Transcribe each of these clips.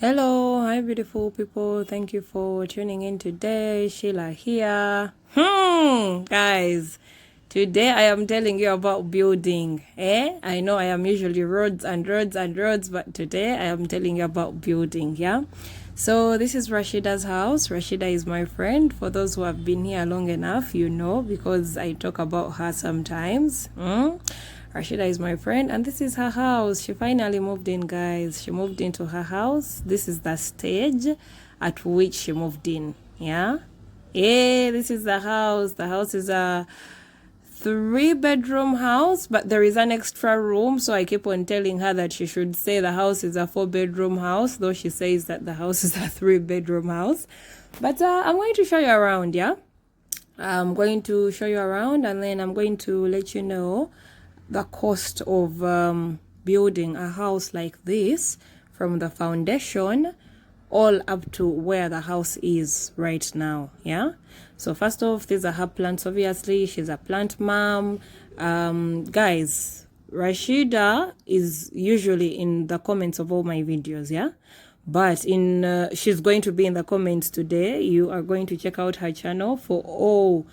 Hello, hi beautiful people. Thank you for tuning in today. Sheila here. Guys, today I am telling you about building. I know I am usually roads and roads and roads, but today I am telling you about building, yeah? So this is Rashida's house. Rashida is my friend. For those who have been here long enough, you know, because I talk about her sometimes. Rashida is my friend, and this is her house. She finally moved in, guys. She moved into her house. This is the stage at which she moved in. Yeah, this is the house. The house is a 3-bedroom house, but there is an extra room, so I keep on telling her that she should say the house is a 4-bedroom house, though she says that the house is a 3-bedroom house. But I'm going to show you around. Yeah, I'm going to show you around, and then I'm going to let you know the cost of building a house like this, from the foundation all up to where the house is right now. Yeah, so first off, these are her plants. Obviously, she's a plant mom. Guys, Rashida is usually in the comments of all my videos, yeah, but she's going to be in the comments today. You are going to check out her channel for all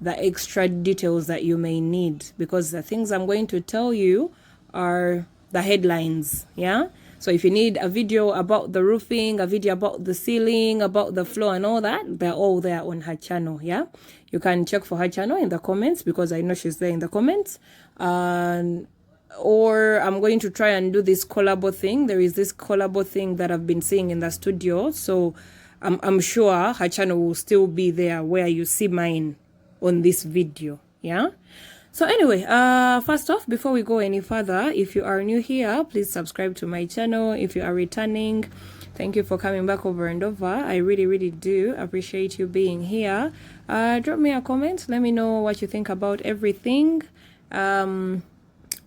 the extra details that you may need, because the things I'm going to tell you are the headlines. Yeah, so if you need a video about the roofing, a video about the ceiling, about the floor and all that, they're all there on her channel. Yeah, you can check for her channel in the comments, because I know she's there in the comments. Or I'm going to try and do this collabo thing. There is this collabo thing that I've been seeing in the studio, so I'm sure her channel will still be there where you see mine on this video. Yeah, so anyway, first off, before we go any further, if you are new here, please subscribe to my channel. If you are returning, thank you for coming back over and over. I really do appreciate you being here. Drop me a comment, let me know what you think about everything.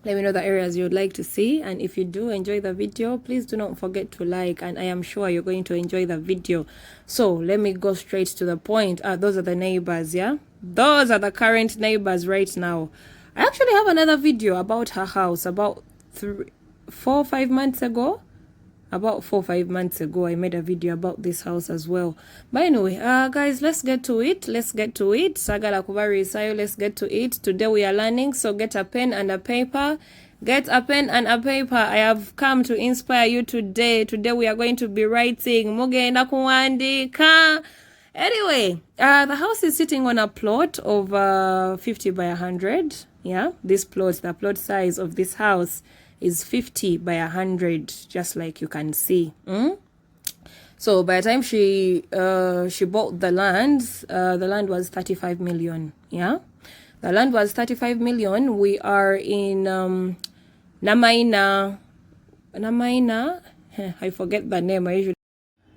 Let me know the areas you'd like to see, and if you do enjoy the video, please do not forget to like, and I am sure you're going to enjoy the video. So let me go straight to the point. Those are the neighbors. Yeah, those are the current neighbors right now. I actually have another video about her house about 4 or 5 months ago. About 4 or 5 months ago, I made a video about this house as well. But anyway, guys, let's get to it. Sagala kubari isayo, let's get to it. Today we are learning, so get a pen and a paper. I have come to inspire you today. Today we are going to be writing. Mugenda kuandika. Anyway, the house is sitting on a plot of 50 by 100. Yeah, the plot size of this house is 50 by 100, just like you can see. So by the time she bought the land was 35 million. Yeah, the land was 35 million. We are in Namaina. I forget the name. I usually.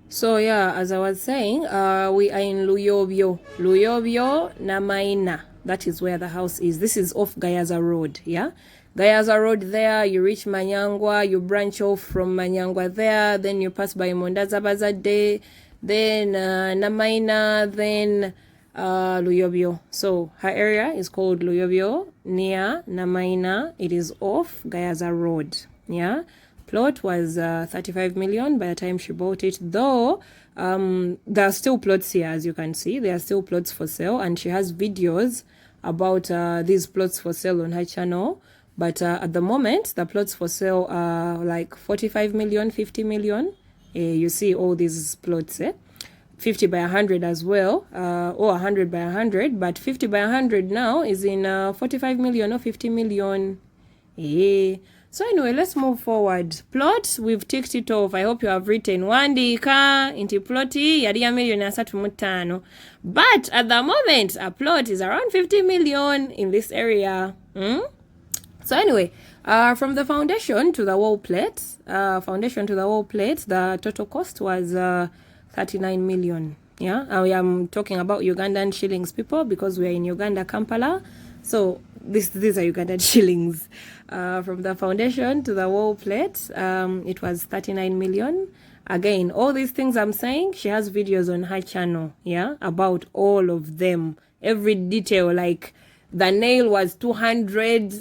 So yeah, as I was saying, we are in Luyobyo, Namaina. That is where the house is. This is off Gayaza Road. Yeah, Gayaza Road there. You reach Manyangwa, you branch off from Manyangwa there, then you pass by Mondaza Bazade, then Namaina, then Luyobyo. So her area is called Luyobyo, near Namaina. It is off Gayaza Road. Yeah, plot was 35 million by the time she bought it, though there are still plots here. As you can see, there are still plots for sale, and she has videos about these plots for sale on her channel. But at the moment, the plots for sale are like 45 million, 50 million. You see all these plots, 50 by 100 as well, or 100 by 100, but 50 by 100 now is in 45 million or 50 million. So anyway, let's move forward. Plot, we've ticked it off. I hope you have written wandika inti ploti yali ya million asatu mutano. But at the moment, a plot is around 50 million in this area. So anyway, from the foundation to the wall plate, the total cost was 39 million. Yeah, I am talking about Ugandan shillings, people, because we are in Uganda, Kampala. So these are Ugandan shillings. From the foundation to the wall plate, it was 39 million. Again, all these things I'm saying, she has videos on her channel, yeah, about all of them. Every detail, like the nail was 200,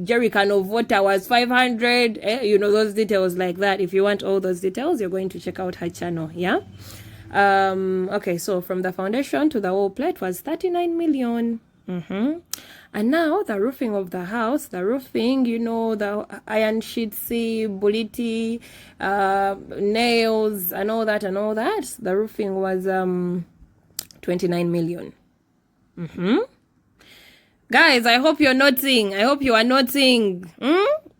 jerrycan of water was 500, you know, those details like that. If you want all those details, you're going to check out her channel. Yeah. Okay, so from the foundation to the wall plate was 39 million. And now the roofing of the house, the roofing, you know, the iron sheets, bulity, nails and all that, the roofing was 29 million. Guys, I hope you're noting. I hope you are noting.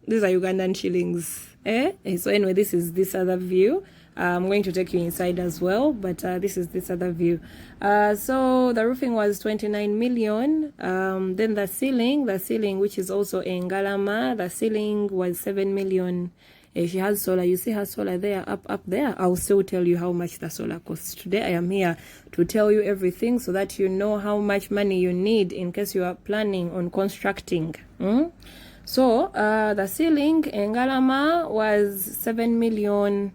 These are Ugandan shillings. So anyway, this is this other view. I'm going to take you inside as well, but this is this other view. So the roofing was 29 million. Then the ceiling, which is also in Ngalama, the ceiling was 7 million. She has solar. You see her solar there, up there. I'll still tell you how much the solar costs. Today I am here to tell you everything so that you know how much money you need in case you are planning on constructing. So the ceiling in Ngalama was 7 million.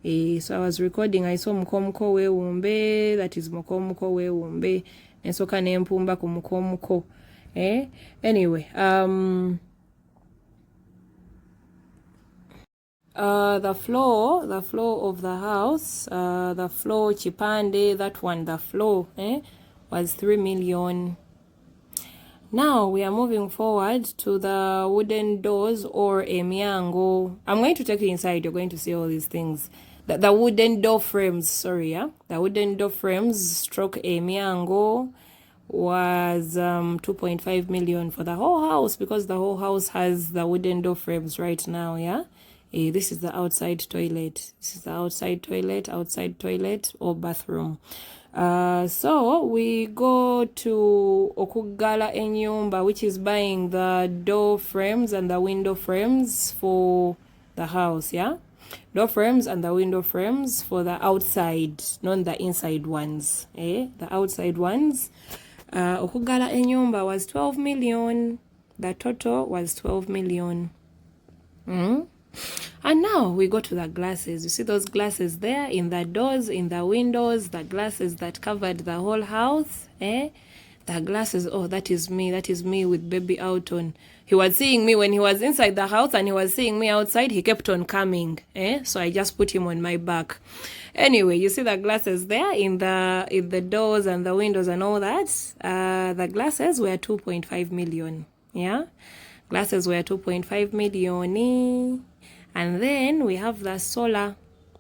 So I was recording, I saw mukomko weumbe, that is mukomko weumbe, and so kane mpumba ku mukomko. Anyway, the floor of the house, the floor chipande, that one, the floor, was 3 million. Now we are moving forward to the wooden doors or emyango. I'm going to take you inside. You're going to see all these things. The wooden door frames, sorry, yeah? The wooden door frames stroke emyango was 2.5 million for the whole house, because the whole house has the wooden door frames right now, yeah? This is the outside toilet. This is the outside toilet or bathroom. So we go to okugala enyumba, which is buying the door frames and the window frames for the house, yeah? Door frames and the window frames for the outside, not the inside ones. The outside ones. Okugala enyumba was 12 million. The total was 12 million. And now we go to the glasses. You see those glasses there in the doors, in the windows, the glasses that covered the whole house. The glasses, oh, that is me with baby out on. He was seeing me when he was inside the house and he was seeing me outside. He kept on coming. So I just put him on my back. Anyway, you see the glasses there in the doors and the windows and all that. The glasses were 2.5 million. Yeah. Glasses were 2.5 million. And then we have the solar.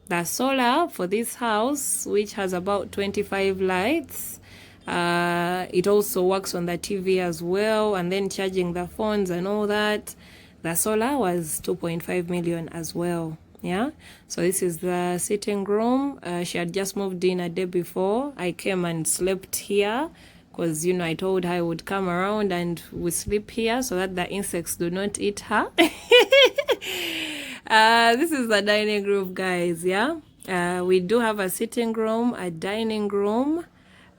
The solar for this house, which has about 25 lights. It also works on the TV as well, and then charging the phones and all that. The solar was 2.5 million as well. Yeah. So this is the sitting room. She had just moved in a day before. I came and slept here because, you know, I told her I would come around and we sleep here so that the insects do not eat her. This is the dining room, guys. Yeah. We do have a sitting room, a dining room.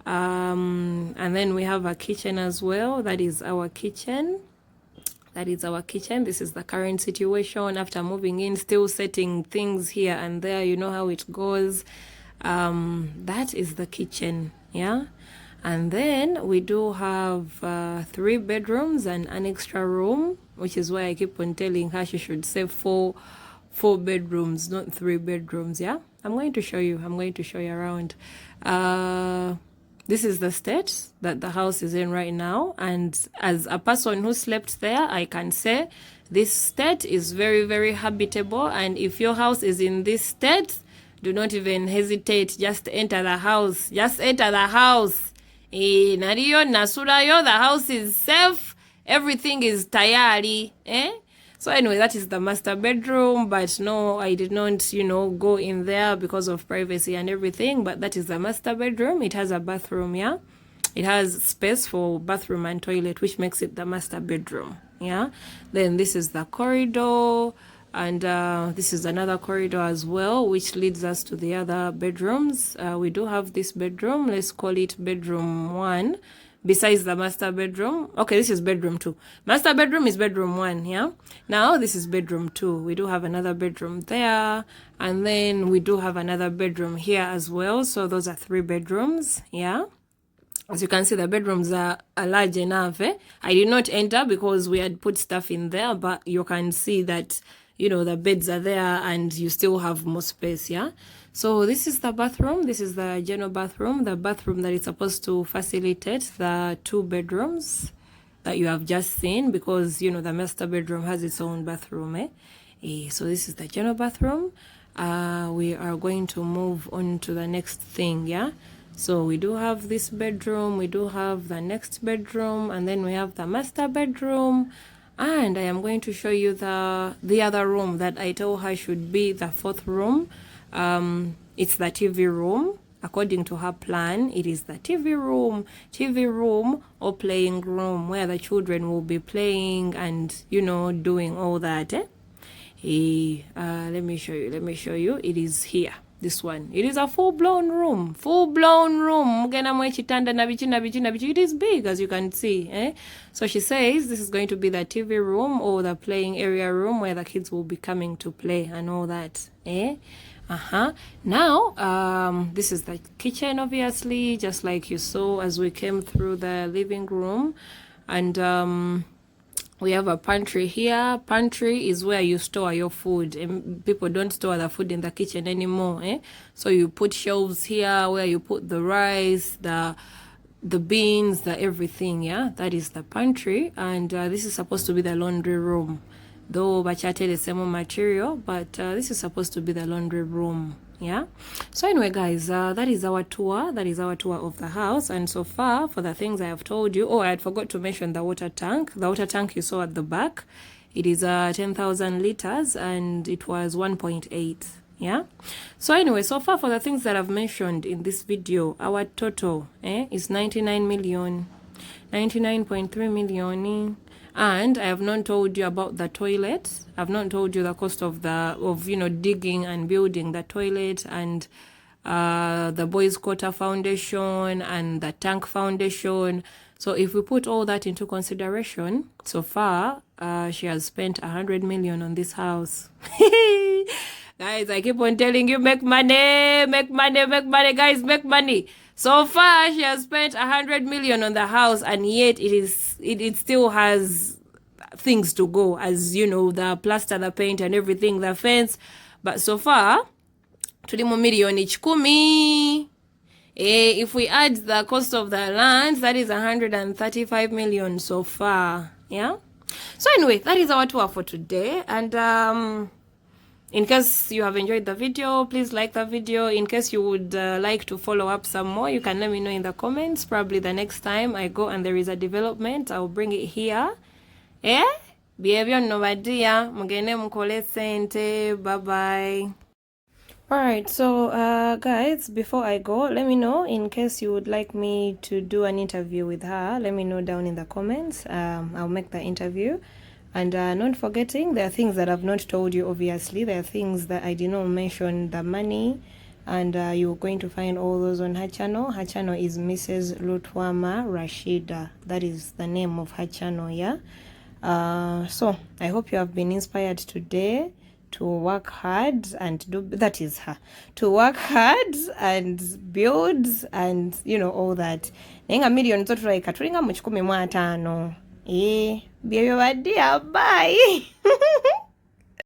And then we have a kitchen as well. That is our kitchen. This is the current situation after moving in, still setting things here and there. You know how it goes. That is the kitchen. Yeah. And then we do have 3 bedrooms and an extra room, which is why I keep on telling her she should say 4 bedrooms, not 3 bedrooms. Yeah. I'm going to show you around. This is the state that the house is in right now. And as a person who slept there, I can say this state is very, very habitable. And if your house is in this state, do not even hesitate. Just enter the house. Nariyo, nasurayo, the house is safe. Everything is tayari. So anyway, that is the master bedroom, but no, I did not, go in there because of privacy and everything, but that is the master bedroom. It has a bathroom, yeah? It has space for bathroom and toilet, which makes it the master bedroom, yeah? Then this is the corridor, and this is another corridor as well, which leads us to the other bedrooms. We do have this bedroom, let's call it bedroom 1. Besides the master bedroom. Okay, this is bedroom 2. Master bedroom is bedroom 1, yeah? Now, this is bedroom 2. We do have another bedroom there. And then we do have another bedroom here as well. So those are 3 bedrooms, yeah? As you can see, the bedrooms are large enough. I did not enter because we had put stuff in there, but you can see that, you know, the beds are there and you still have more space, yeah? So this is the bathroom. This is the general bathroom, the bathroom that is supposed to facilitate the 2 bedrooms that you have just seen, because, you know, the master bedroom has its own bathroom, so this is the general bathroom. We are going to move on to the next thing, yeah? So we do have this bedroom, we do have the next bedroom, and then we have the master bedroom. And I am going to show you the other room that I told her should be the 4th room. It's the TV room. According to her plan, it is the TV room or playing room where the children will be playing and, you know, doing all that. Let me show you. It is here. This one. It is a full-blown room. It is big, as you can see. So she says this is going to be the TV room or the playing area room where the kids will be coming to play and all that. Now, this is the kitchen, obviously, just like you saw as we came through the living room. And we have a pantry here. Pantry is where you store your food. And people don't store the food in the kitchen anymore. So you put shelves here where you put the rice, the beans, the everything. Yeah, that is the pantry. And this is supposed to be the laundry room. Though bachate the same material, but this is supposed to be the laundry room. Yeah. So anyway, guys, that is our tour. That is our tour of the house. And so far, for the things I have told you, I had forgot to mention the water tank. The water tank you saw at the back, it is 10,000 liters and it was 1.8. Yeah. So anyway, so far for the things that I've mentioned in this video, our total is 99 million, 99.3 million. And I have not told you about the toilet. I've not told you the cost of digging and building the toilet and the boys' quarter foundation and the tank foundation. So if we put all that into consideration, so far she has spent 100 million on this house. Guys, I keep on telling you, make money, guys, make money. So far, she has spent 100 million on the house, and yet it still has things to go, as you know, the plaster, the paint, and everything, the fence. But so far, tulimo milioni 10. If we add the cost of the land, that is 135 million so far. Yeah. So anyway, that is our tour for today, and in case you have enjoyed the video, please like the video. In case you would like to follow up some more, you can let me know in the comments. Probably the next time I go and there is a development, I'll bring it here. Behavior no badia, mugene mukole sente. Bye-bye. Alright, so guys, before I go, let me know in case you would like me to do an interview with her. Let me know down in the comments. I'll make the interview. And not forgetting, there are things that I've not told you, obviously. There are things that I did not mention, the money. And you're going to find all those on her channel. Her channel is Mrs. Lutwama Rashida. That is the name of her channel, yeah? So I hope you have been inspired today to work hard and do, that is her, to work hard and build and, you know, all that. Nenga million zote like atulinga mu 15. Bye.